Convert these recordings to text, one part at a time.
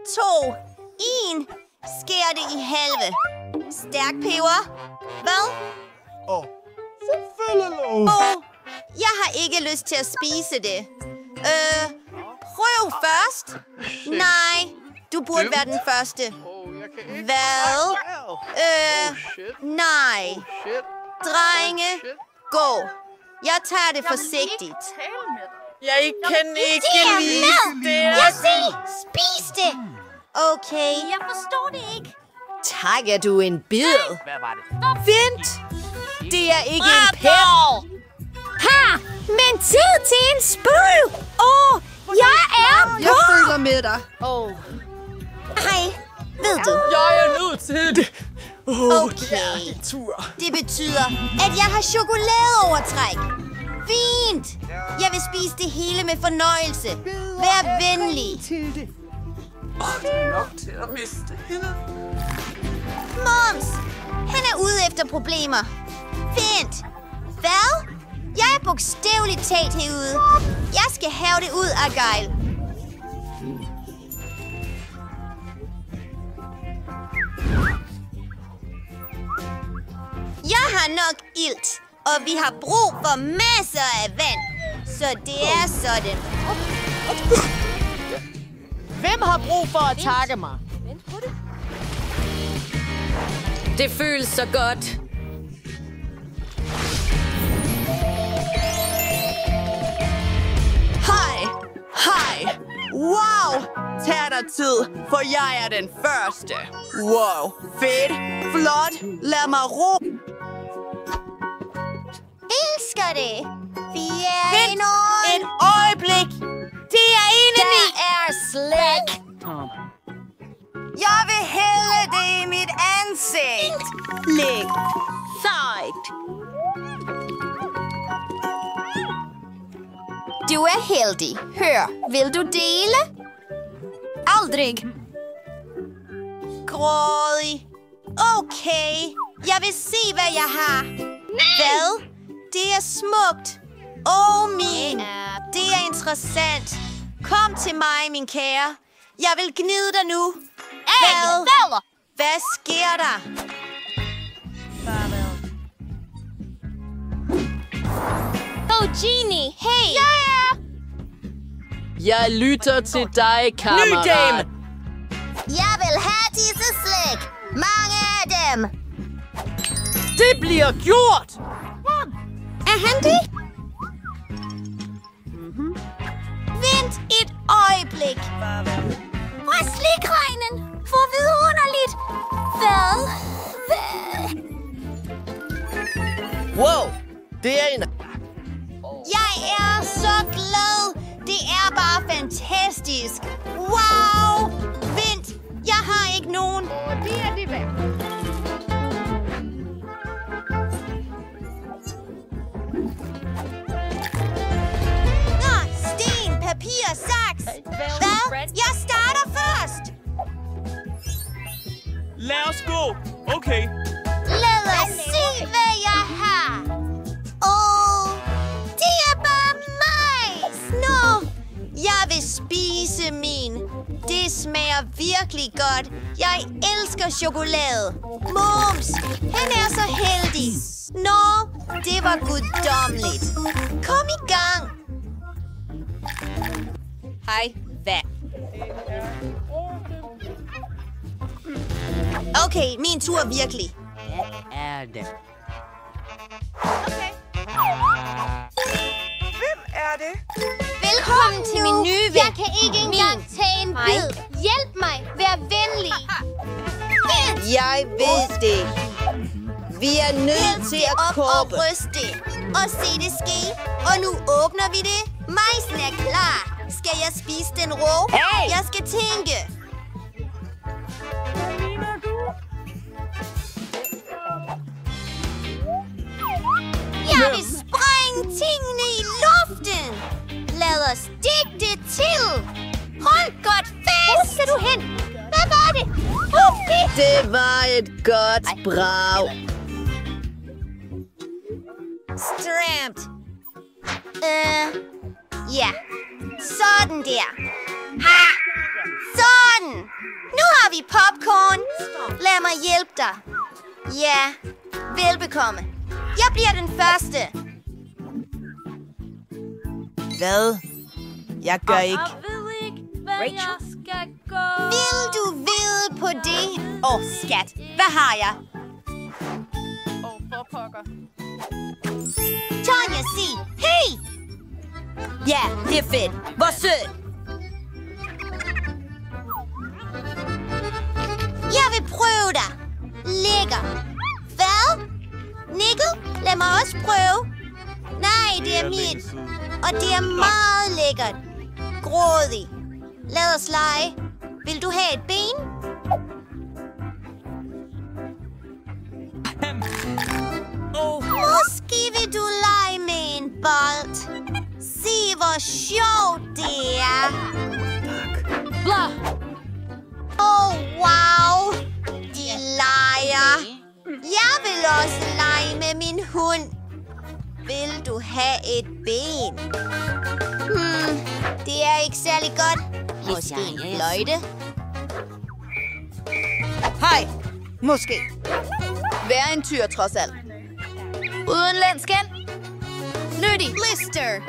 2, 1. Skær det i halve. Stærk peber. Hvad? Selvfølgelig. Jeg har ikke lyst til at spise det. Prøv først. Nej, du burde være den første. Hvad? Nej. Drenge, gå. Jeg tager det forsigtigt. Jeg kan ikke lide det. Jeg siger, spis det. Okay. Jeg forstår det ikke. Tager du en bid? Hvad var det? Vent. Det er ikke en pind. Ha! Men tid til en spøg! Jeg er på! Jeg føler med dig. Hej, ved du? Jeg er nødt til det. Okay. Det betyder, at jeg har chokoladeovertræk. Fint. Jeg vil spise det hele med fornøjelse. Vær venlig. Det er nok til at miste hende. Moms, han er ude efter problemer. Fint. Hvad? Jeg er bogstaveligt talt herude. Jeg skal have det ud, Argyle. Jeg har nok ilt, og vi har brug for masser af vand. Så det er sådan. Hvem har brug for at takke mig? Det føles så godt. Hej. Wow. Tag dig tid, for jeg er den første. Wow. Fedt. Flot. Lad mig ro. Elsker det. Vi er i noget. Et øjeblik. Det er indeni. Der er slik. Jeg vil hælde det i mit ansigt. Læg. Sejt. Du er heldig. Hør, vil du dele? Aldrig. Grådig. Okay, jeg vil se, hvad jeg har. Hvad? Det er smukt. Min. Det er interessant. Kom til mig, min kære. Jeg vil gnide dig nu. Hvad sker der? Genie, hey! Jeg lytter til dig, kammerat. Ny dame. Jeg vil have disse slik. Mange af dem. Det bliver gjort. Er han det? Vent et øjeblik. Fra slikregnen! Hvor vidunderligt! Hvad? Wow. Det er en... Jeg er så glad. Det er bare fantastisk. Wow! Vent, jeg har ikke nogen. Det er det værd. Sten, papir, saks. Hvad? Jeg starter først. Lad os gå. Okay. Lad os se, hvad jeg har. Det er bare mais. Nå, jeg vil spise min. Det smager virkelig godt. Jeg elsker chokolade. Mums, han er så heldig. Nå, det var guddommeligt. Kom i gang. Hej, hvad? Okay, min tur virkelig. Er det? Hvem er det? Velkommen til min nye ven. Jeg kan ikke engang tage en bid. Hjælp mig. Vær venlig. Jeg ved det. Vi er nødt til at koble. Og ryste det. Og se det ske. Og nu åbner vi det. Majsen er klar. Skal jeg spise den rå? Hey! Jeg skal tænke. Jeg vil sprænge tingene i luften. Lad os stikke det til. Hold godt fast. Hvor skal du hen? Hvad var det? Det var et godt brag. Stramt. Ja. Sådan der. Ha! Sådan! I popcorn? Lad mig hjælpe dig. Ja, velbekomme. Jeg bliver den første. Hvad? Jeg gør ikke. Vil du vide på det? Skat. Hvad har jeg? For pokker. Tonja, sig. Hey! Ja, det er fedt. Hvor sødt. Jeg vil prøve dig. Lækker. Hvad? Nikkel, lad mig også prøve. Nej, det er mit. Og det er meget lækkert. Grådig. Lad os lege. Vil du have et ben? Måske vil du lege med en bold. Se, hvor sjovt det er. Blah. Wow. De leger. Jeg vil også lege med min hund. Vil du have et ben? Det er ikke særlig godt. Måske en fløjte? Hej. Måske. Vær en tyr, trods alt. Udenlandsken? Nyttig. Lister.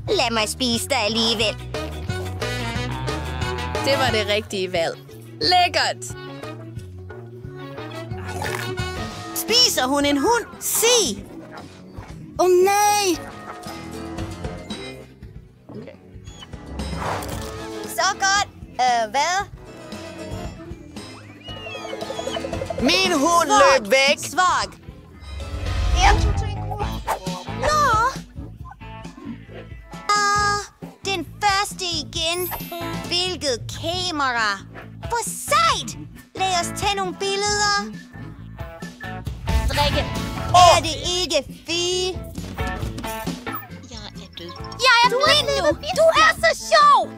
Lad mig spise dig alligevel. Det var det rigtige valg. Lækkert. Spiser hun en hund? Sig! Nej! Så godt. Hvad? Min hund løb væk. Svag. 1, 2, 3, Nå. Den første igen. Hvilket kamera. Hvor sejt. Lad os tage nogle billeder. Drikke. Er det ikke fint? Jeg er blind nu. Du er så sjov.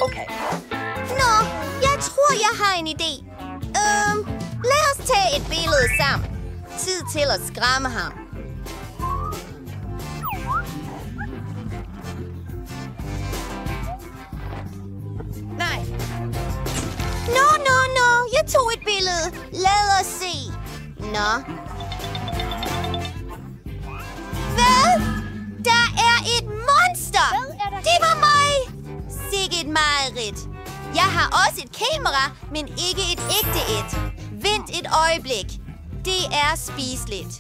Okay. Nå, jeg tror, jeg har en idé. Lad os tage et billede sammen. Tid til at skræmme ham. Nej. Nå. Jeg tog et billede. Lad os se. Nå. Hvad? Der er et monster. Det var mig. Sikke et mareridt. Jeg har også et kamera, men ikke et ægte et. Vent et øjeblik. Det er spiseligt.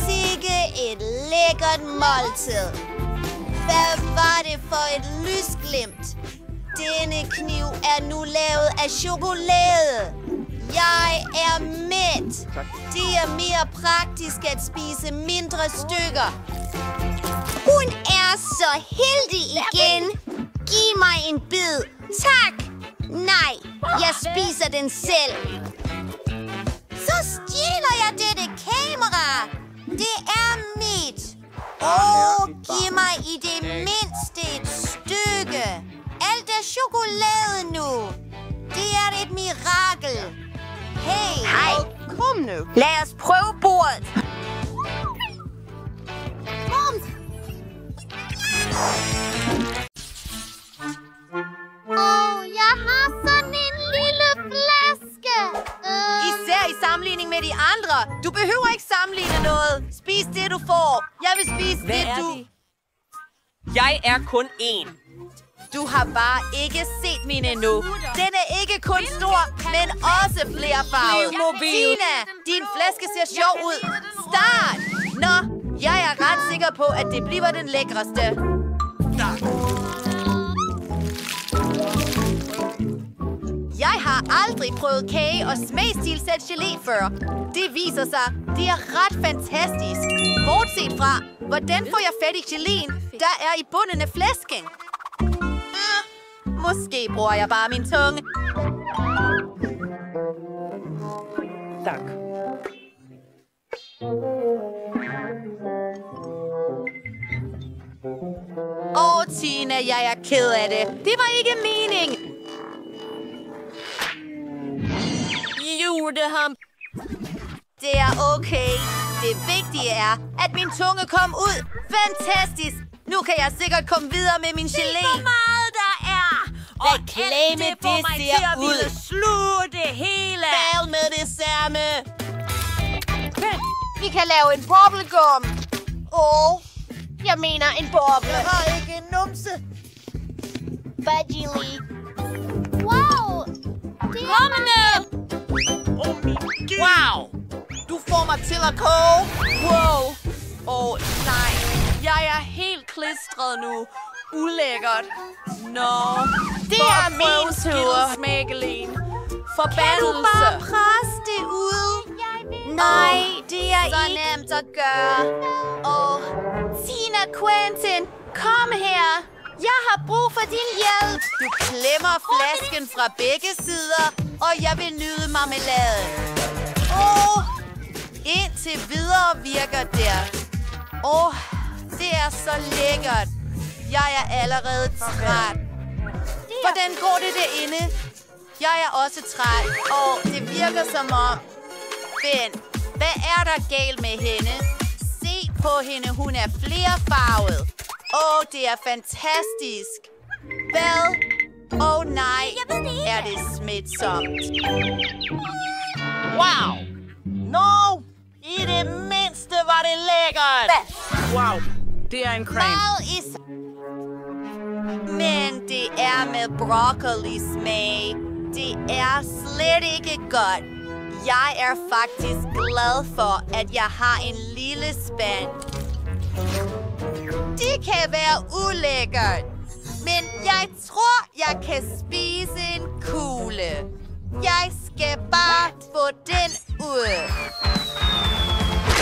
Sikke et lækkert måltid. Hvad var det for et lysglimt? Denne kniv er nu lavet af chokolade. Jeg er mæt. Det er mere praktisk at spise mindre stykker. Hun er så heldig igen. Giv mig en bid. Tak. Nej, jeg spiser den selv. Så stjæler jeg dette kamera. Det er mit. Giv mig i det mindste et stykke. Alt er chokolade nu. Det er et mirakel. Hey. Hej. Kom nu. Lad os prøve bordet. Jeg har sådan en lille flaske. Især i sammenligning med de andre. Du behøver ikke sammenligne noget. Spis det, du får. Jeg vil spise det, du... Jeg er kun én. Du har bare ikke set mine endnu. Den er ikke kun stor, men også flerfarvet. Tina, din flaske ser sjov ud. Start! Nå, jeg er ret sikker på, at det bliver den lækreste. Jeg har aldrig prøvet kage og smagstilsat gelé før. Det viser sig, det er ret fantastisk. Bortset fra, hvordan får jeg fat i geléen, der er i bunden af flasken? Måske bruger jeg bare min tunge. Tak. Tina, jeg er ked af det. Det var ikke mening. Gjorde ham. Det er okay. Det vigtige er, at min tunge kom ud. Fantastisk! Nu kan jeg sikkert komme videre med min gelé. Hvor meget der er! Og Reklame, alt det får det mig ser til at ville ud. sluge det hele. Fald med det samme. Vi kan lave en bubblegum. Jeg mener en boble. Jeg har ikke en numse. Budgily. Wow! Kom nu! Wow! Du får mig til at koge. Wow! Nej. Jeg er helt klistret nu. Ulækkert. Det er min tur. Smækkelin. Forbandelse. Kan du bare presse det ud? Nej, det er så nemt at gøre. Tina, Quentin, kom her. Jeg har brug for din hjælp. Du klemmer flasken fra begge sider, og jeg vil nyde marmeladen. Indtil videre virker der. Det er så lækkert. Jeg er allerede træt. Hvordan går det derinde? Jeg er også træt, og det virker som om... Ben, hvad er der galt med hende? Se på hende, hun er flerfarvet. Det er fantastisk. Hvad? Nej, er det smitsomt? Wow! No! I det mindste var det lækkert! Wow, det er en creme. Men det er med broccoli-smag. Det er slet ikke godt. Jeg er faktisk glad for, at jeg har en lille spand. Det kan være ulækkert, men jeg tror, jeg kan spise en kugle. Jeg skal bare få den ud.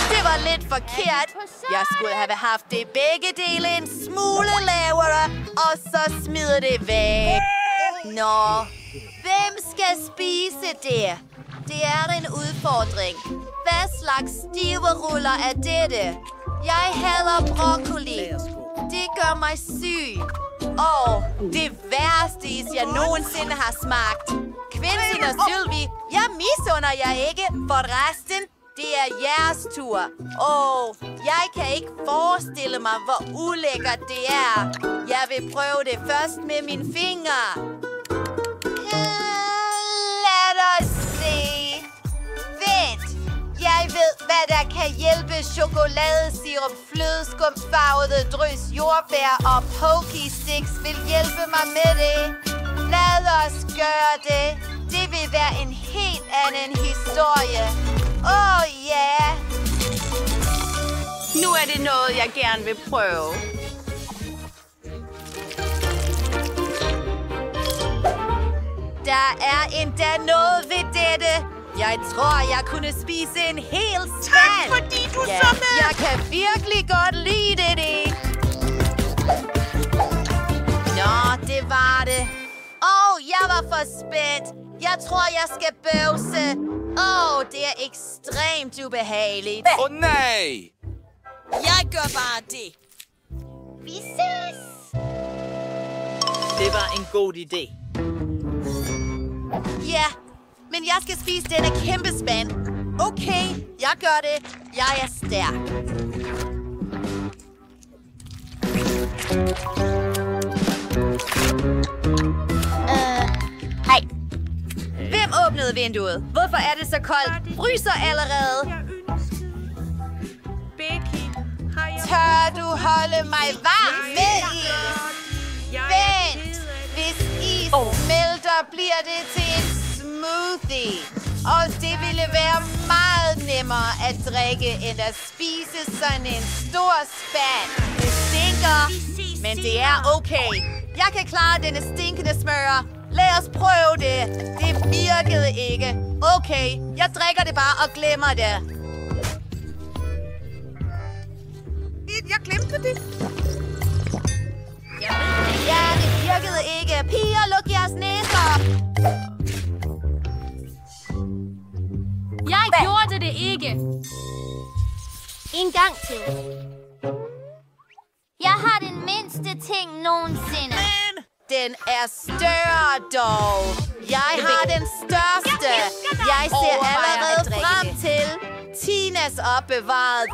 Det var lidt forkert. Jeg skulle have haft det begge dele en smule lavere, og så smide det væk. Hvem skal spise det? Det er en udfordring. Hvad slags stive ruller er dette? Jeg hader broccoli. Det gør mig syg. Det værste is, jeg nogensinde har smagt. Quentin og Sylvie, jeg misunder jer ikke. For resten, det er jeres tur. Jeg kan ikke forestille mig, hvor ulækkert det er. Jeg vil prøve det først med mine fingre. Lad os se. Vent. Jeg ved, hvad der kan hjælpe. Chokoladesirup, flødeskumfarvede drys, jordbær og pokey-sticks vil hjælpe mig med det. Lad os gøre det. Det vil være en helt anden historie. Ja. Nu er det noget, jeg gerne vil prøve. Der er endda noget ved dette. Jeg tror, jeg kunne spise en hel spand. Tak, fordi du så med. Jeg kan virkelig godt lide det. Det var det. Jeg var for spændt. Jeg tror, jeg skal bøvse. Det er ekstremt ubehageligt. Nej! Jeg gør bare det. Vi ses. Det var en god idé. Ja, men jeg skal spise denne kæmpe spand. Okay, jeg gør det. Jeg er stærk. Hej. Hvem åbnede vinduet? Hvorfor er det så koldt? Fryser allerede. Becky, har jeg... Tør du holde mig varm med is? Vent! Hvis is smelter, bliver det til en smoothie. Og det ville være meget nemmere at drikke, end at spise sådan en stor spand. Det stinker, men det er okay. Jeg kan klare denne stinkende smør. Lad os prøve det. Det virkede ikke. Okay, jeg drikker det bare og glemmer det. Jeg glemte det. Ja, det virkede ikke. Piger, luk jeres næser. Jeg gjorde det ikke. En gang til. Jeg har den mindste ting nogensinde. Den er større dog. Jeg har den største. Jeg ser allerede frem til Tinas opbevaret.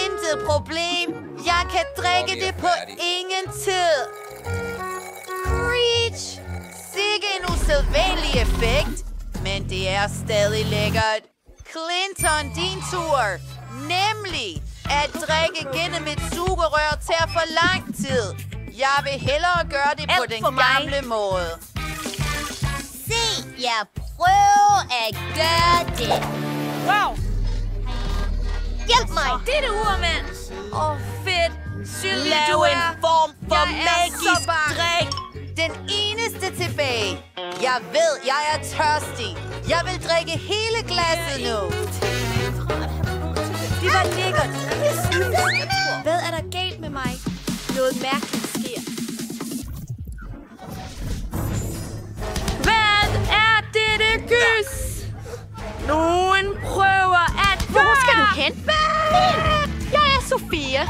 Intet problem. Jeg kan drikke det på ingen tid. Preach! Sikke en usædvanlig effekt. Men det er stadig lækkert. Clinton, din tur. Nemlig at drikke gennem et sugerør tager for lang tid. Jeg vil hellere gøre det på den gamle måde. Se, jeg prøver at gøre det. Wow! Hjælp mig. Det er det urmand. Fedt. Sylvie, Lav du en form for Jeg er så magisk bange. drik. Den eneste tilbage. Jeg ved, jeg er tørstig. Jeg vil drikke hele glasset nu. Det var lækkert. Hvad er der galt med mig? Noget mærkeligt sker. Hvad er dette gys? Nogen prøver at... Hvor skal du hen? Jeg er Sofia.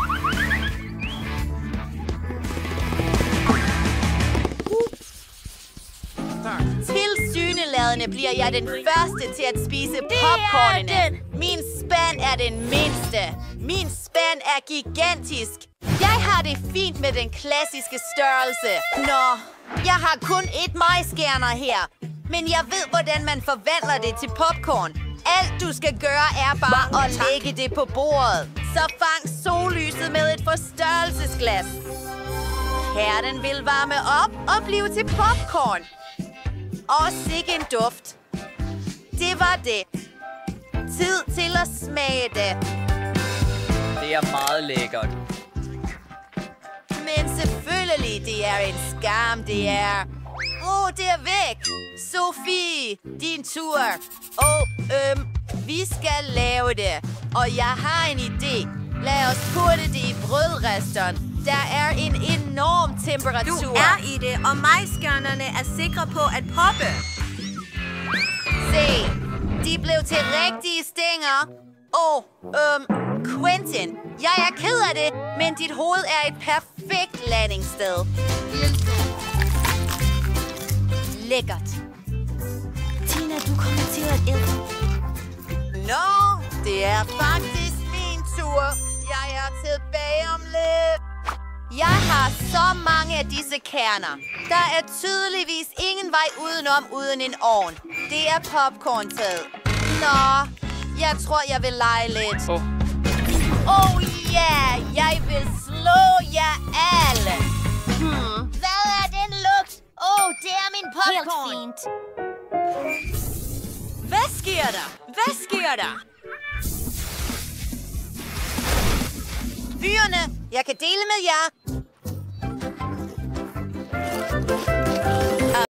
Tilsyneladende bliver jeg den første til at spise popcornene. Min spand er den mindste. Min spand er gigantisk. Jeg har det fint med den klassiske størrelse. Nå, jeg har kun et majskærner her. Men jeg ved, hvordan man forvandler det til popcorn. Alt du skal gøre er bare at lægge det på bordet. Så fang sollyset med et forstørrelsesglas. Kærten vil varme op og blive til popcorn. Og sikke en duft. Det var det. Tid til at smage det. Det er meget lækkert. Men selvfølgelig, det er en skam, det er... det er væk. Sofie, din tur. Vi skal lave det. Og jeg har en idé. Lad os putte det i brødresteren. Der er en enorm temperatur. Du er i det, og majskærnerne er sikre på at poppe. Se, de blev til rigtige stænger. Quentin, jeg er ked af det, men dit hoved er et perfekt landingssted. Lækkert. Tina, du kommer til at æde. Nå, det er faktisk min tur. Jeg er tilbage om lidt. Jeg har så mange af disse kerner. Der er tydeligvis ingen vej udenom uden en ovn. Det er popcorn-tid. Nå, jeg tror, jeg vil lege lidt. Jeg vil slå jer alle. Hvad er den lugt? Det er min popcorn. Helt fint. Hvad sker der? Hvad sker der? Fyrene, jeg kan dele med jer.